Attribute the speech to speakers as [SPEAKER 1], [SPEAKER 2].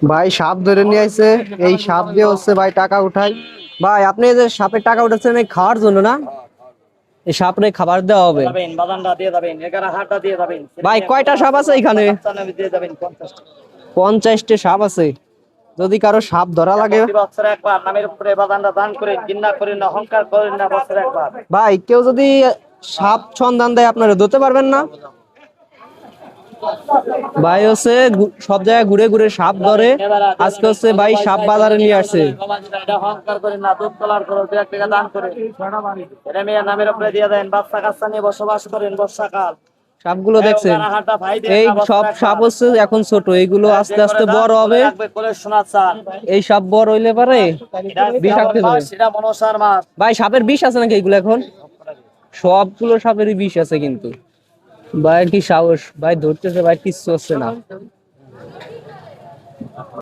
[SPEAKER 1] ভাই সাপ ধরে নিয়ে আইছে, এই সাপ দিয়ে হচ্ছে ভাই টাকা উঠাই। ভাই আপনি এই যে সাপের টাকা উঠাচ্ছেন এই খাওয়ার জন্য না? এই সাপরে খাবার দেওয়া হবে। ভাই কয়টা সাপ আছে এখানে? 50টা সাপ আছে। যদি কারো সাপ ধরা লাগে ভাই, কেউ যদি সাপ সন্ধান দেয় আপনারা ধরতে পারবেন না? ভাই হচ্ছে সব জায়গায় ঘুরে ঘুরে সাপ ধরে, আজকে হচ্ছে ভাই সাপ বাজারে নিয়ে আসছে। সাপগুলো দেখছেন, এই সব সাপ হচ্ছে এখন ছোট, এইগুলো আস্তে আস্তে বড় হবে। এই সাপ বড় হইলে পারে বিষাক্ত হবে। ভাই সাপের বিষ আছে নাকি এগুলো? এখন সবগুলো সাপেরই বিষ আছে কিন্তু। ভাই কি সাহস, ভাই ধরতেছে ভাই, কিচ্ছু হচ্ছে না।